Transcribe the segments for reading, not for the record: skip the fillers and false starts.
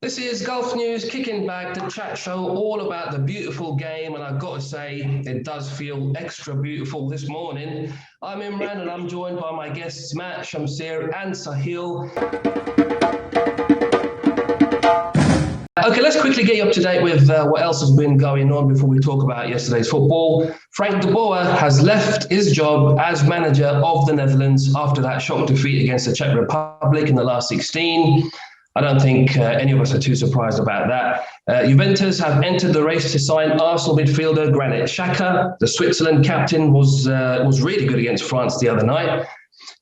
This is Golf News, kicking back the chat show all about the beautiful game, and I've got to say, it does feel extra beautiful this morning. I'm Imran, and I'm joined by my guests Matt, Shamsir, and Sahil. Okay, let's quickly get you up to date with what else has been going on before we talk about yesterday's football. Frank de Boer has left his job as manager of the Netherlands after that shock defeat against the Czech Republic in the last 16. I don't think any of us are too surprised about that. Juventus have entered the race to sign Arsenal midfielder Granit Xhaka. The Switzerland captain was really good against France the other night.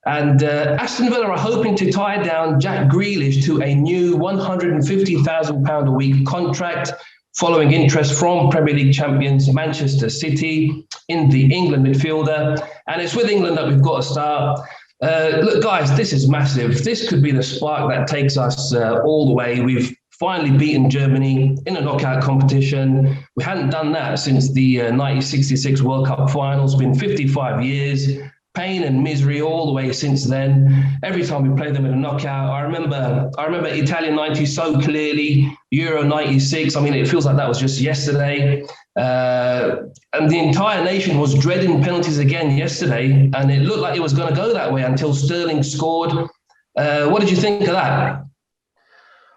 And Aston Villa are hoping to tie down Jack Grealish to a new £150,000 a week contract following interest from Premier League champions Manchester City in the England midfielder. And it's with England that we've got to start. Look, guys, this is massive. This could be the spark that takes us all the way. We've finally beaten Germany in a knockout competition. We hadn't done that since the 1966 World Cup final. It's been 55 years. Pain and misery all the way since then. Every time we play them in a knockout, I remember Italian 90 so clearly, Euro 96. I mean, it feels like that was just yesterday. And the entire nation was dreading penalties again yesterday, and it looked like it was going to go that way until Sterling scored. What did you think of that?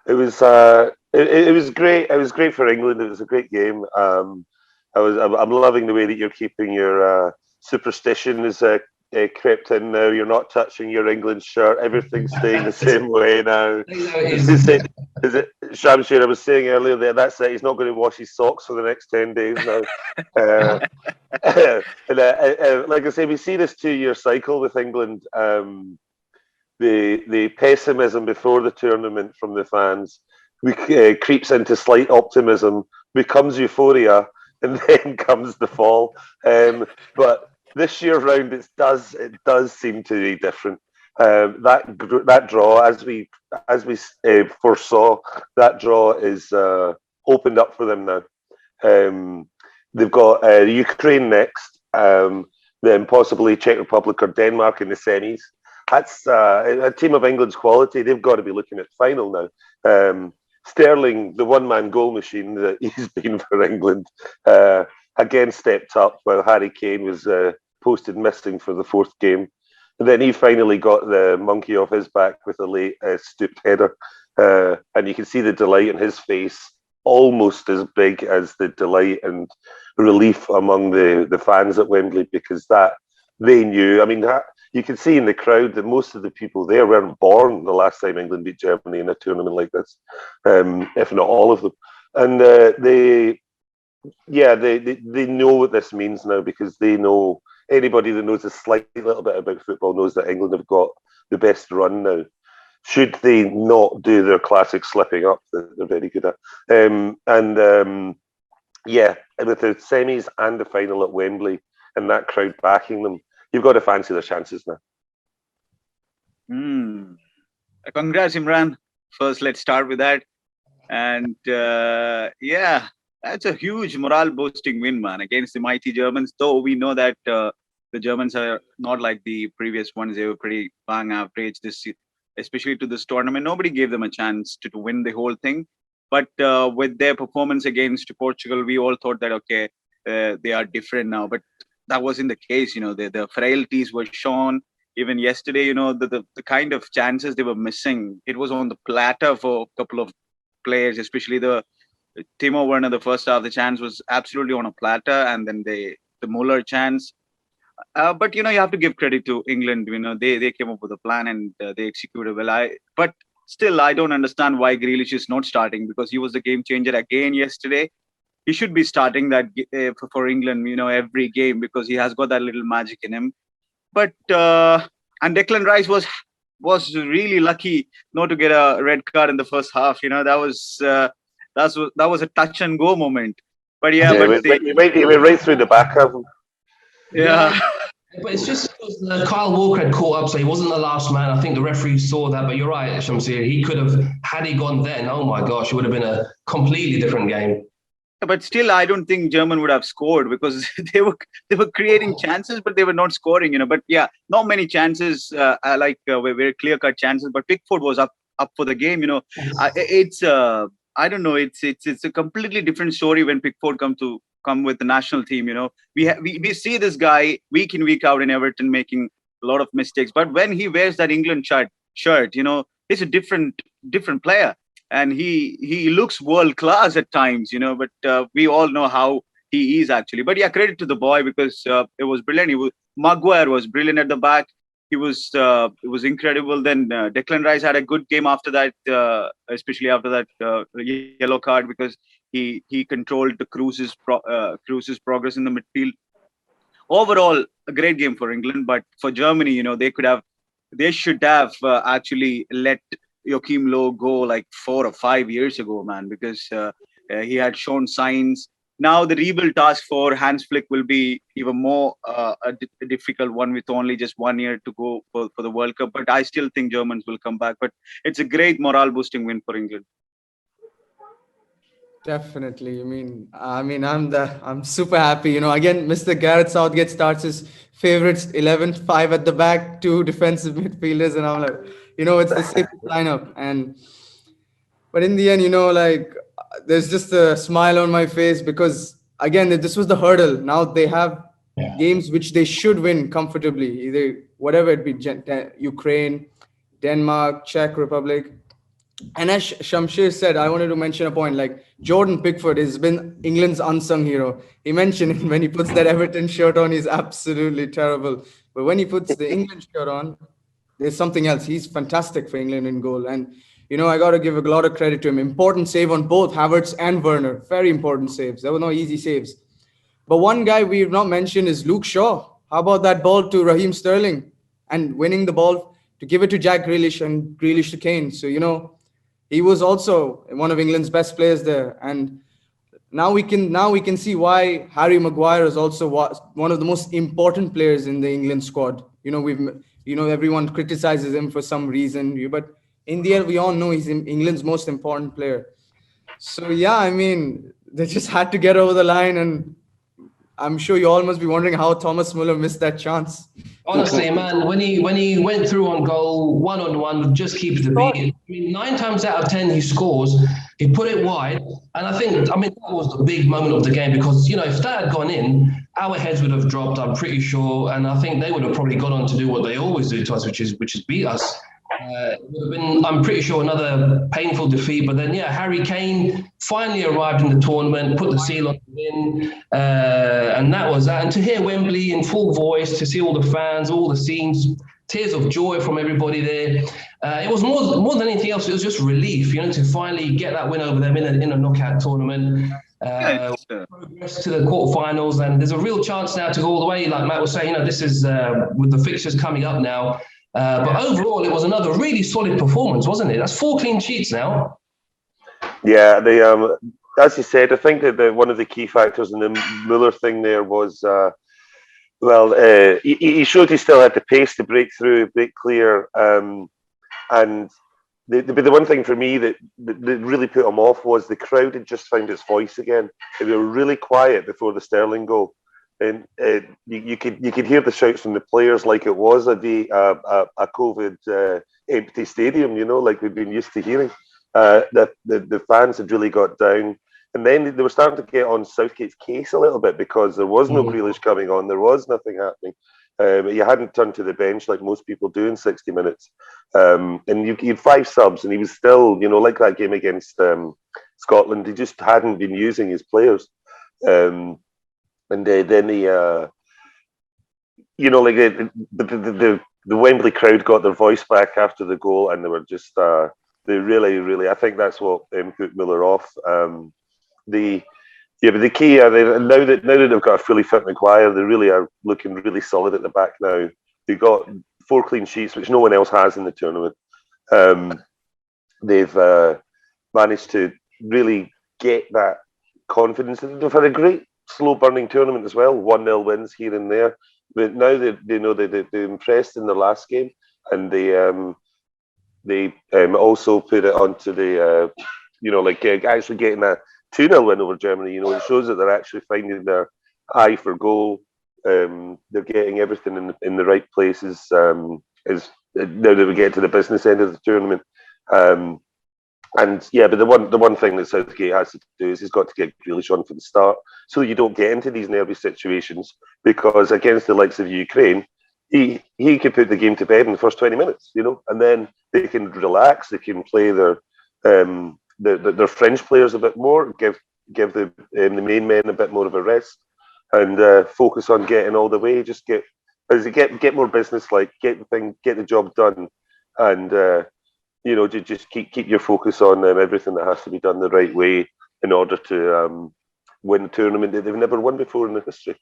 It was great. It was great for England. It was a great game. I'm loving the way that you're keeping your superstition is crept in now. You're not touching your England shirt. Everything's staying the same way now. Is it Shamsir? I was saying earlier there. That's it. He's not going to wash his socks for the next 10 days now. Like I say, we see this 2-year cycle with England. The pessimism before the tournament from the fans creeps into slight optimism, becomes euphoria, and then comes the fall. But this year round, it does seem to be different. That draw, as we foresaw, that draw is opened up for them now. They've got Ukraine next, then possibly Czech Republic or Denmark in the semis. That's a team of England's quality. They've got to be looking at final now. Sterling, the one-man goal machine that he's been for England, again stepped up while Harry Kane was posted missing for the 4th game. And then he finally got the monkey off his back with a late stooped header. And you can see the delight in his face, almost as big as the delight and relief among the fans at Wembley, because that they knew. I mean, you can see in the crowd that most of the people there weren't born the last time England beat Germany in a tournament like this, if not all of them. And they know what this means now, because they know, anybody that knows a slight little bit about football knows that England have got the best run now. Should they not do their classic slipping up that they're very good at. With the semis and the final at Wembley and that crowd backing them, you've got to fancy their chances now. Congrats, Imran. First, let's start with that. And that's a huge morale-boosting win, man, against the mighty Germans. Though we know that the Germans are not like the previous ones. They were pretty bang average especially to this tournament. Nobody gave them a chance to win the whole thing. But with their performance against Portugal, we all thought that, okay, they are different now. But that wasn't the case. The frailties were shown. Even yesterday, the kind of chances they were missing, it was on the platter for a couple of players, especially the Timo Werner. The first half, the chance was absolutely on a platter, and then the Muller chance. But you have to give credit to England. They came up with a plan and they executed well. But still, I don't understand why Grealish is not starting, because he was the game changer again yesterday. He should be starting that for England, every game, because he has got that little magic in him. But and Declan Rice was really lucky not to get a red card in the first half. That was a touch and go moment. But he went right through the back of him. Yeah. But it's just because Kyle Walker had caught up, so he wasn't the last man. I think the referee saw that, but you're right, Shamsir. He could have, had he gone then, oh my gosh, it would have been a completely different game. But still, I don't think German would have scored, because they were creating chances, but they were not scoring. But yeah, not many chances, were very clear-cut chances. But Pickford was up up for the game. It's I don't know. It's a completely different story when Pickford come with the national team. We see this guy week in week out in Everton making a lot of mistakes, but when he wears that England shirt, he's a different player, and he looks world class at times. But we all know how he is actually. But yeah, credit to the boy, because it was brilliant. Maguire was brilliant at the back. It was incredible. Then Declan Rice had a good game after that, especially after that yellow card, because he controlled the Cruise's progress in the midfield. Overall, a great game for England, but for Germany, they should have actually let Joachim Low go like 4 or 5 years ago, man, because he had shown signs. Now the rebuild task for Hans Flick will be even more a difficult one, with only just 1 year to go for the World Cup. But I still think Germans will come back. But it's a great morale boosting win for England. Definitely. I'm super happy. Again, Mr. Gareth Southgate starts his favorites 11, 5 at the back, 2 defensive midfielders, and I'm like, it's the safest lineup. But in the end, there's just a smile on my face, because again, this was the hurdle. Now they have games which they should win comfortably, either whatever it be, Ukraine, Denmark, Czech Republic. And as Shamshir said, I wanted to mention a point, like Jordan Pickford has been England's unsung hero. He mentioned when he puts that Everton shirt on, he's absolutely terrible. But when he puts the England shirt on, there's something else. He's fantastic for England in goal. And, I got to give a lot of credit to him. Important save on both Havertz and Werner. Very important saves. There were no easy saves. But one guy we've not mentioned is Luke Shaw. How about that ball to Raheem Sterling and winning the ball to give it to Jack Grealish and Grealish to Kane? So, he was also one of England's best players there. And now we can see why Harry Maguire is also one of the most important players in the England squad. Everyone criticizes him for some reason, but in the end, we all know he's England's most important player. So yeah, they just had to get over the line, and I'm sure you all must be wondering how Thomas Muller missed that chance. Honestly, man, when he went through on goal, 1-on-1, just keeps the beat. 9 times out of 10 he scores. He put it wide, and I think that was the big moment of the game, because if that had gone in, our heads would have dropped, I'm pretty sure, and I think they would have probably gone on to do what they always do to us, which is beat us. It would have been, I'm pretty sure, another painful defeat. But then, Harry Kane finally arrived in the tournament, put the seal on the win, and that was that. And to hear Wembley in full voice, to see all the fans, all the scenes, tears of joy from everybody there. It was more than anything else. It was just relief, to finally get that win over them in a knockout tournament. Progress to the quarterfinals, and there's a real chance now to go all the way. Like Matt was saying, this is with the fixtures coming up now. But overall, it was another really solid performance, wasn't it? That's 4 clean sheets now. Yeah, as you said, I think that one of the key factors in the Muller thing there was, he showed he still had the pace to break through, break clear, and the one thing for me that really put him off was the crowd had just found its voice again. They were really quiet before the Sterling goal. And you could hear the shouts from the players like it was a COVID empty stadium, like we've been used to hearing. The fans had really got down, and then they were starting to get on Southgate's case a little bit, because there was no Grealish coming on, there was nothing happening. But you hadn't turned to the bench like most people do in 60 minutes, and you had 5 subs, and he was still, like that game against Scotland, he just hadn't been using his players. And then he, the Wembley crowd got their voice back after the goal, and they were just, they really, I think that's what put Muller off. But the key, now that they've got a fully fit Maguire, they really are looking really solid at the back now. They've got 4 clean sheets, which no one else has in the tournament. They've managed to really get that confidence. They've had a great slow-burning tournament as well, 1-0 wins here and there. But now they know that they impressed in the last game, and they also put it onto the, actually getting a 2-0 win over Germany. It shows that they're actually finding their eye for goal. They're getting everything in the right places. Now that we get to the business end of the tournament, And yeah, but the one thing that Southgate has to do is he's got to get Grealish on for the start, so you don't get into these nervy situations. Because against the likes of Ukraine, he could put the game to bed in the first 20 minutes, and then they can relax, they can play their French players a bit more, give the main men a bit more of a rest, and focus on getting all the way. Just get more business, like get the job done, and just keep your focus on everything that has to be done the right way in order to win a tournament that they've never won before in their history.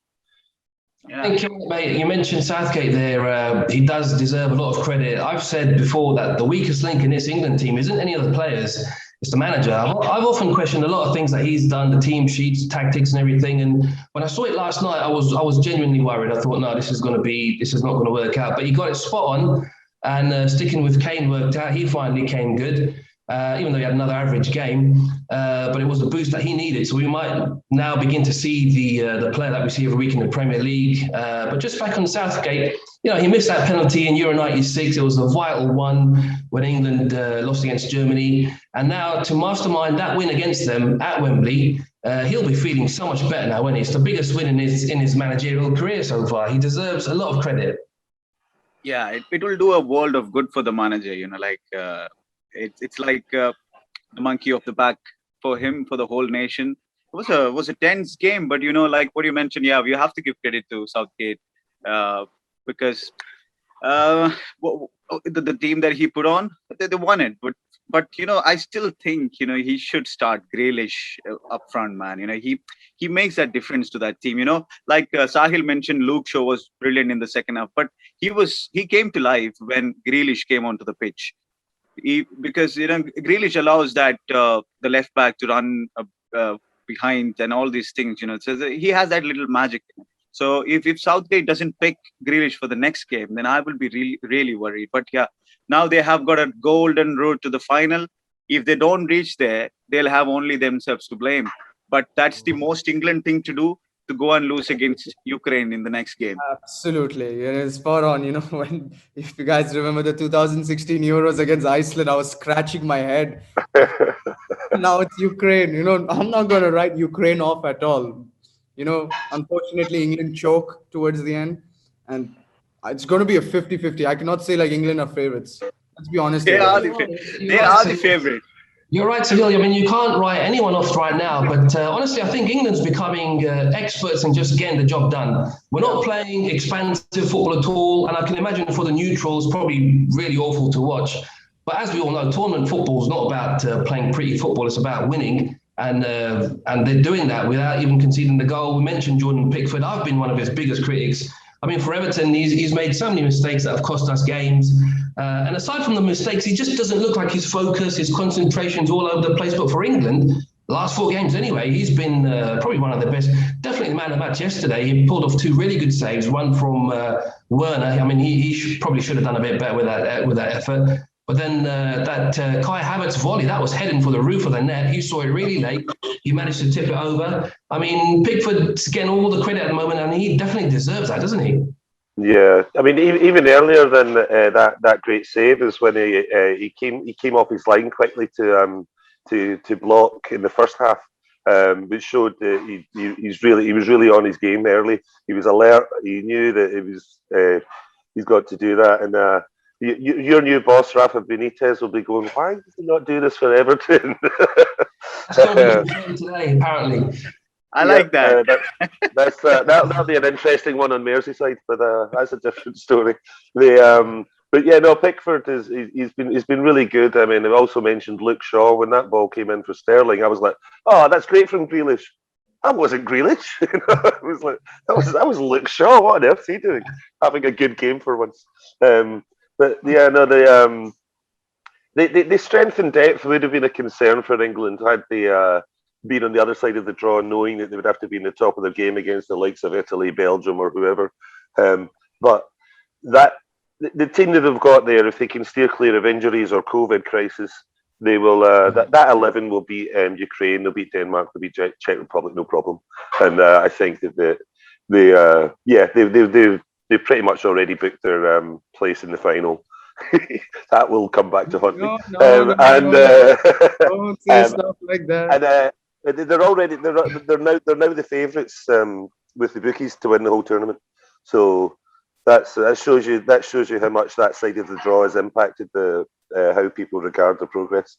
Yeah. I think, mate, you mentioned Southgate there. He does deserve a lot of credit. I've said before that the weakest link in this England team isn't any of the players, it's the manager. I've often questioned a lot of things that he's done, the team sheets, tactics and everything. And when I saw it last night, I was genuinely worried. I thought, no, this is not going to work out. But he got it spot on. And sticking with Kane worked out. He finally came good, even though he had another average game. But it was the boost that he needed. So we might now begin to see the player that we see every week in the Premier League. But just back on Southgate, he missed that penalty in Euro 96. It was a vital one when England lost against Germany. And now to mastermind that win against them at Wembley, he'll be feeling so much better now, won't he? It's the biggest win in his managerial career so far. He deserves a lot of credit. Yeah, it will do a world of good for the manager. It's like the monkey off the back for him, for the whole nation. It was a tense game, but like what you mentioned, yeah, we have to give credit to Southgate because the team that he put on, they won it. But I still think he should start Grealish up front, man. He makes that difference to that team. Like Sahil mentioned, Luke Shaw was brilliant in the second half, but he came to life when Grealish came onto the pitch. Because Grealish allows that the left back to run behind and all these things. So he has that little magic. So if Southgate doesn't pick Grealish for the next game, then I will be really, really worried. But yeah, now they have got a golden road to the final. If they don't reach there, they'll have only themselves to blame. But that's the most England thing to do, to go and lose against Ukraine in the next game. Absolutely. Spot on. When, if you guys remember the 2016 Euros against Iceland, I was scratching my head. Now it's Ukraine. I'm not going to write Ukraine off at all. Unfortunately, England choke towards the end. And it's going to be a 50-50. I cannot say like England are favorites. Let's be honest. They are the favorite. You're right, Sahil. I mean, you can't write anyone off right now. But honestly, I think England's becoming experts in just getting the job done. We're not playing expansive football at all. And I can imagine for the neutrals, probably really awful to watch. But as we all know, tournament football is not about playing pretty football. It's about winning. And they're doing that without even conceding the goal. We mentioned Jordan Pickford. I've been one of his biggest critics. I mean, for Everton, he's made so many mistakes that have cost us games. And aside from the mistakes, he just doesn't look like his focus, his concentration's all over the place. But for England, the last 4 games anyway, he's been probably one of the best. Definitely the man of the match yesterday. He pulled off 2 really good saves, one from Werner. I mean, he probably should have done a bit better with that effort. But then that Kai Havertz volley, that was heading for the roof of the net. He saw it really late. He managed to tip it over. I mean, Pickford's getting all the credit at the moment, and he definitely deserves that, doesn't he? Yeah, I mean, even earlier than that great save is when he came off his line quickly to block in the first half, which showed that he was really on his game early. He was alert. He knew that he's got to do that, and your new boss, Rafa Benitez, will be going, why does he not do this for Everton? That's going to be today, apparently. I like that. That'll be an interesting one on Merseyside, but that's a different story. But yeah, no, Pickford he's been really good. I mean, I've also mentioned Luke Shaw. When that ball came in for Sterling, I was like, oh, that's great from Grealish. That wasn't Grealish. It was like that was Luke Shaw. What on earth is he doing? Having a good game for once. But yeah, no, the strength and depth would have been a concern for England had they been on the other side of the draw, knowing that they would have to be in the top of their game against the likes of Italy, Belgium, or whoever. But the team that they've got there, if they can steer clear of injuries or COVID crisis, they will. That 11 will beat Ukraine, they'll beat Denmark, they'll beat Czech Republic, no problem. And I think that they've pretty much already booked their place in the final. That will come back to haunt me. No, no, no, And no. Don't say um, stuff like that. and they're now the favourites with the bookies to win the whole tournament. So that shows you how much that side of the draw has impacted the how people regard the progress.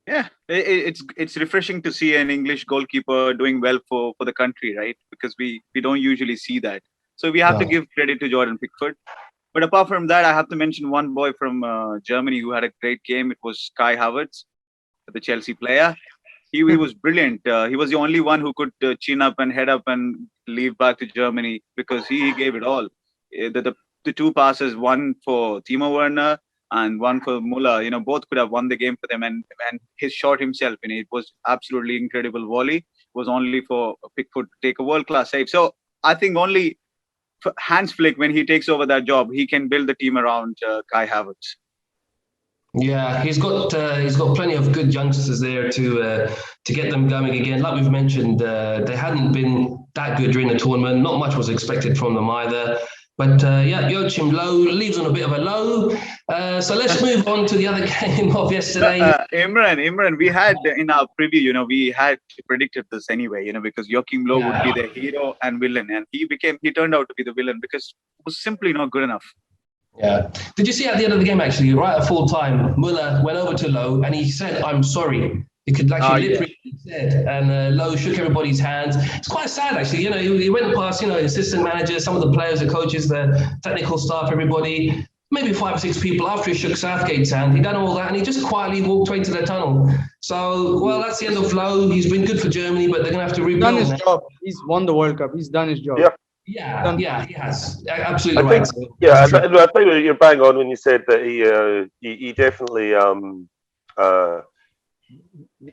Yeah, it's refreshing to see an English goalkeeper doing well for the country, right? Because we don't usually see that. So we have to give credit to Jordan Pickford. But apart from that, I have to mention one boy from Germany who had a great game. It was Kai Havertz, the Chelsea player. He was brilliant. He was the only one who could chin up and head up and leave back to Germany because he gave it all. The two passes, one for Timo Werner and one for Muller, both could have won the game for them. And his shot himself, it was absolutely incredible volley. It was only for Pickford to take a world-class save. So I think only Hans Flick, when he takes over that job, he can build the team around Kai Havertz. Yeah, he's got plenty of good youngsters there to get them going again. Like we've mentioned, they hadn't been that good during the tournament. Not much was expected from them either. But Joachim Low leaves on a bit of a low. So let's move on to the other game of yesterday. Imran, we had in our preview, we had predicted this anyway, because Joachim Low would be the hero and villain, and he turned out to be the villain because it was simply not good enough. Yeah. Did you see at the end of the game, actually, right at full time, Muller went over to Low and he said, "I'm sorry." He could actually literally said, and Low shook everybody's hands. It's quite sad, actually. He went past, assistant managers, some of the players, the coaches, the technical staff, everybody, maybe 5 or 6 people after he shook Southgate's hand. He done all that and he just quietly walked away to the tunnel. So, well, that's the end of Low. He's been good for Germany, but they're going to have to rebuild. He's done his job. He's won the World Cup. He's done his job. Yeah, he has. Absolutely right. I think you're bang on when you said that he definitely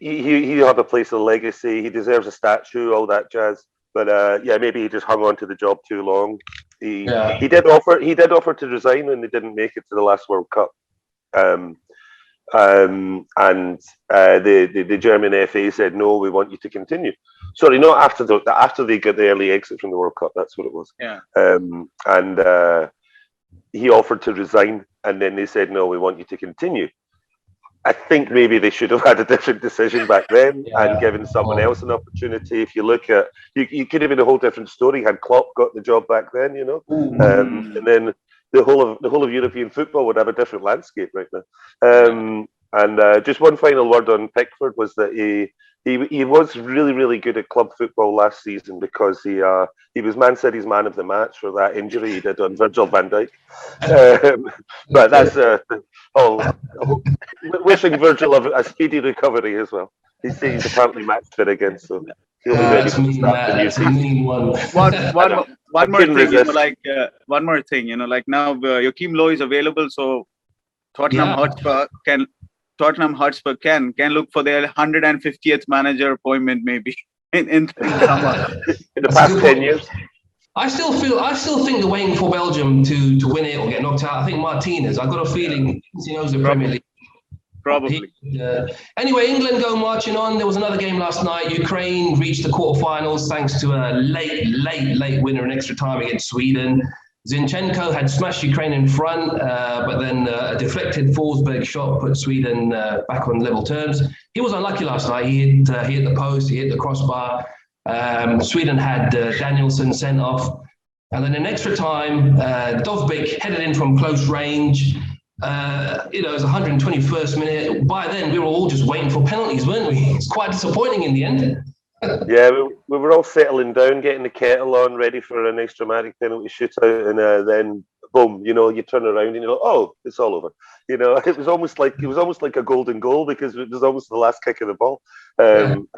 he'll have a place of legacy. He deserves a statue, all that jazz. But maybe he just hung on to the job too long. He did offer to resign when they didn't make it to the last World Cup. And the German FA said, "No, we want you to continue." Sorry, not after they got the early exit from the World Cup. That's what it was. Yeah. And he offered to resign, and then they said, "No, we want you to continue." I think maybe they should have had a different decision back then and given someone else an opportunity. If you look at, you could have been a whole different story had Klopp got the job back then, and then the whole of European football would have a different landscape right now. And just one final word on Pickford was that he was really, really good at club football last season because he was Man City's man of the match for that injury he did on Virgil van Dijk. But that's wishing Virgil a speedy recovery as well. He's apparently match fit again, so he'll be ready to start the new season. One more thing, one more thing, now Joachim Low is available, so Tottenham Hotspur can look for their 150th manager appointment maybe in summer. In the past 10 years. I still think they're waiting for Belgium to win it or get knocked out. I think Martinez. I've got a feeling he knows the Premier League. Probably. Anyway, England go marching on. There was another game last night. Ukraine reached the quarterfinals thanks to a late winner in extra time against Sweden. Zinchenko had smashed Ukraine in front, but then a deflected Forsberg shot put Sweden back on level terms. He was unlucky last night. He hit the post, he hit the crossbar. Sweden had Danielson sent off. And then in extra time, Dovbyk headed in from close range. It was 121st minute. By then, we were all just waiting for penalties, weren't we? It's quite disappointing in the end. Yeah, we were all settling down, getting the kettle on, ready for a nice dramatic penalty shootout, and then boom, you turn around and you're like, oh, it's all over. It was almost like a golden goal because it was almost the last kick of the ball. Again,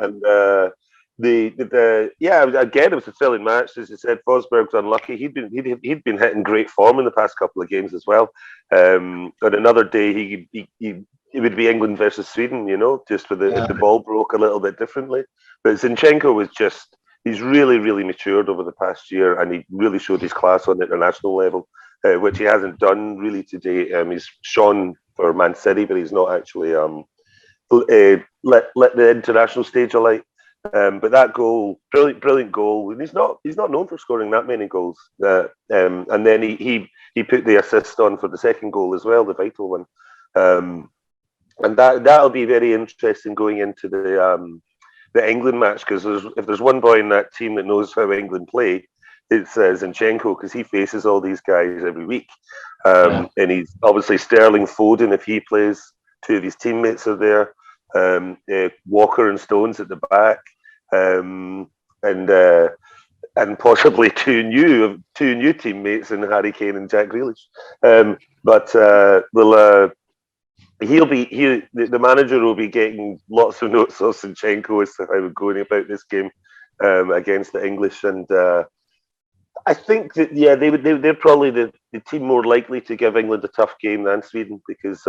it was a thrilling match. As you said, Forsberg's unlucky. He'd been hitting great form in the past couple of games as well. On another day, he would be England versus Sweden, just with the ball broke a little bit differently. But Zinchenko was he's really, really matured over the past year, and he really showed his class on the international level, which he hasn't done really to date. He's shone for Man City, but he's not actually let the international stage alight. But that goal, brilliant goal, and he's not known for scoring that many goals. And then he put the assist on for the second goal as well, the vital one. And that'll be very interesting going into the England match, because if there's one boy in that team that knows how England play, it's Zinchenko, because he faces all these guys every week. And he's obviously Sterling, Foden, if he plays, two of his teammates are there. Walker and Stones at the back, and possibly two new teammates in Harry Kane and Jack Grealish. The manager will be getting lots of notes of Zinchenko as to how we're going about this game against the English, and I think that they're probably the team more likely to give England a tough game than Sweden, because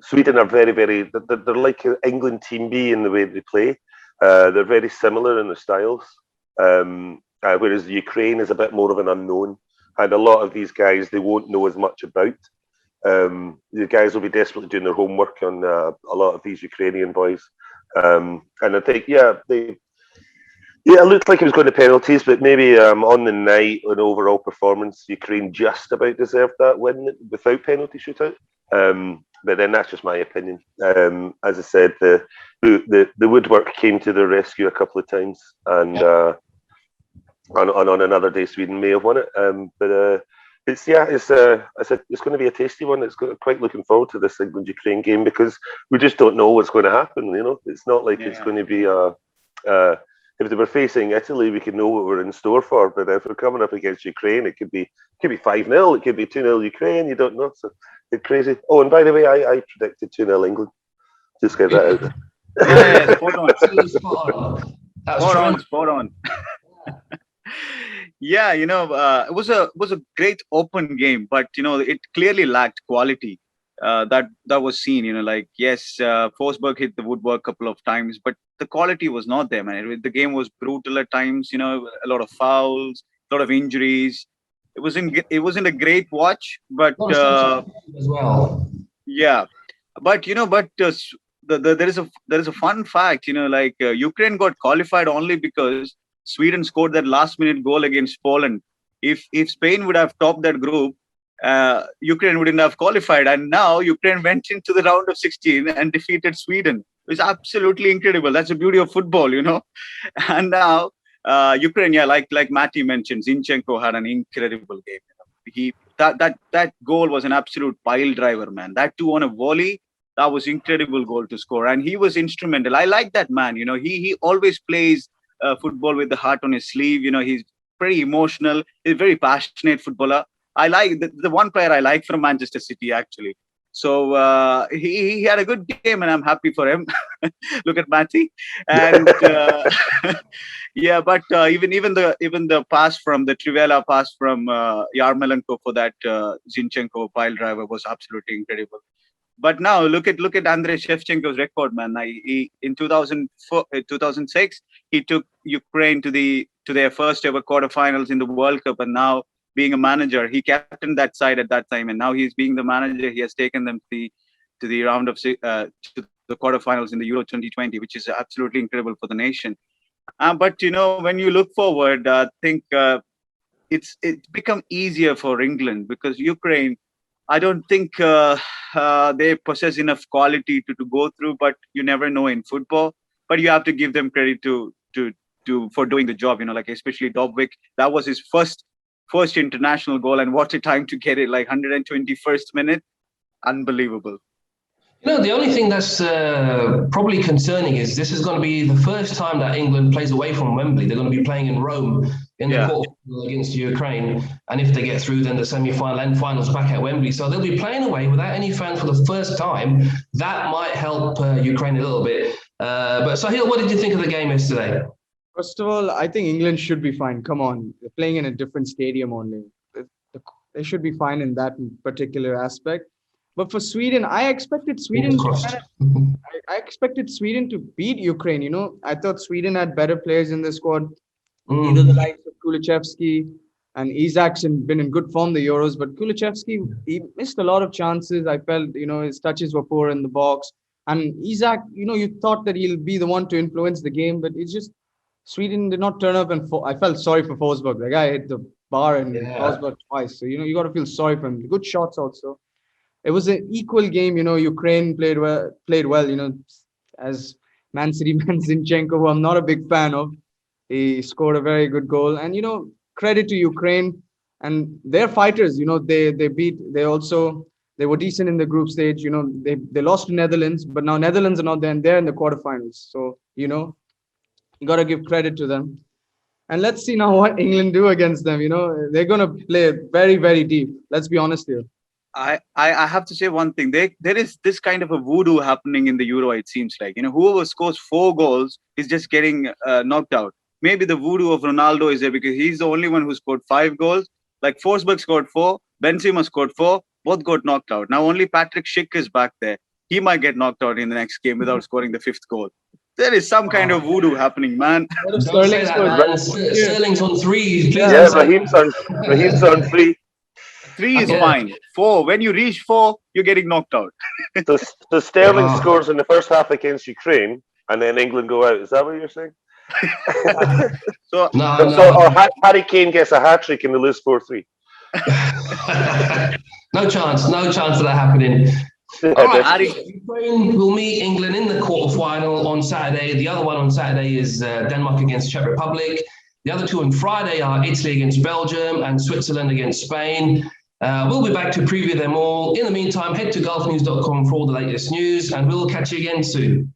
Sweden are they're like an England team B in the way they play. They're very similar in their styles, whereas Ukraine is a bit more of an unknown, and a lot of these guys they won't know as much about. The guys will be desperately doing their homework on a lot of these Ukrainian boys, and I think it looked like it was going to penalties, but maybe on the night, an overall performance, Ukraine just about deserved that win without penalty shootout. But then that's just my opinion. As I said, the woodwork came to their rescue a couple of times, and on another day, Sweden may have won it. But it's going to be a tasty one. Quite looking forward to this England-Ukraine game, because we just don't know what's going to happen. You know, it's not like it's going to be if they were facing Italy, we could know what we're in store for. But if we're coming up against Ukraine, it could be 5-0, it could be 2-0 Ukraine. You don't know, so it's crazy. Oh, and by the way, I predicted 2-0 England. Just get that out there. Yeah, spot on. Yeah, it was a great open game, but it clearly lacked quality. That was seen. Yes, Forsberg hit the woodwork a couple of times, but the quality was not there, man. The game was brutal at times. A lot of fouls, a lot of injuries. It wasn't a great watch, but as well. Yeah, but there is a fun fact. Ukraine got qualified only because Sweden scored that last-minute goal against Poland. If Spain would have topped that group, Ukraine wouldn't have qualified, and now Ukraine went into the round of 16 and defeated Sweden. It's absolutely incredible. That's the beauty of football, And now Ukraine, like Matty mentioned, Zinchenko had an incredible game. That goal was an absolute pile driver, man. That too on a volley. That was incredible goal to score, and he was instrumental. I like that man. He always plays football with the heart on his sleeve. He's pretty emotional. He's a very passionate footballer. I like the one player I like from Manchester City, actually. So he had a good game, and I'm happy for him. Look at Matty, and but even the pass from the Trivela pass from Yarmolenko for that Zinchenko pile driver was absolutely incredible. But now look at Andrei Shevchenko's record, man. In 2006, he took Ukraine to their first ever quarterfinals in the World Cup, and now, being a manager, he captained that side at that time, and now he's being the manager. He has taken them to the round of to the quarterfinals in the Euro 2020, which is absolutely incredible for the nation. But when you look forward, I think it's become easier for England, because Ukraine, I don't think they possess enough quality to go through. But you never know in football. But you have to give them credit for doing the job. Especially Dobvik. That was his first international goal, and what a time to get it, 121st minute. Unbelievable. The only thing that's probably concerning is this is going to be the first time that England plays away from Wembley. They're going to be playing in Rome in the quarterfinal against Ukraine, and if they get through, then the semi-final and finals back at Wembley. So they'll be playing away without any fans for the first time. That might help Ukraine a little bit. But Sahil, what did you think of the game yesterday? First of all, I think England should be fine. Come on, they're playing in a different stadium only. They should be fine in that particular aspect. But for Sweden, I expected Sweden to beat Ukraine. I thought Sweden had better players in the squad. Either the likes of Kulusevski and Isaacson been in good form the Euros, but Kulusevski, he missed a lot of chances. I felt, his touches were poor in the box. And Isaac, you thought that he'll be the one to influence the game, but it's just Sweden did not turn up, and I felt sorry for Forsberg. The guy hit the bar and Yeah. Forsberg twice, so you got to feel sorry for him. Good shots also. It was an equal game. Ukraine played well. As Man City man Zinchenko, who I'm not a big fan of, he scored a very good goal. And credit to Ukraine and their fighters. They were decent in the group stage. They lost to Netherlands, but now Netherlands are not there, and they're in the quarterfinals. So you got to give credit to them. And let's see now what England do against them. They're going to play very, very deep. Let's be honest here. I have to say one thing. There is this kind of a voodoo happening in the Euro. It seems like whoever scores 4 goals is just getting knocked out. Maybe the voodoo of Ronaldo is there because he's the only one who scored 5 goals. Like Forsberg scored 4, Benzema scored 4, both got knocked out. Now only Patrick Schick is back there. He might get knocked out in the next game without scoring the 5th goal. There is some kind of voodoo happening, man. Don't say that, man. Sterling's on 3. Please Yeah, Raheem's on 3. 3 is fine. 4. When you reach 4, you're getting knocked out. So Sterling scores in the first half against Ukraine, and then England go out. Is that what you're saying? Or Harry Kane gets a hat trick and they lose 4-3. No chance of that happening. All right, Ukraine will meet England in the quarterfinal on Saturday. The other one on Saturday is Denmark against Czech Republic. The other 2 on Friday are Italy against Belgium and Switzerland against Spain. We'll be back to preview them all. In the meantime, head to golfnews.com for all the latest news, and we'll catch you again soon.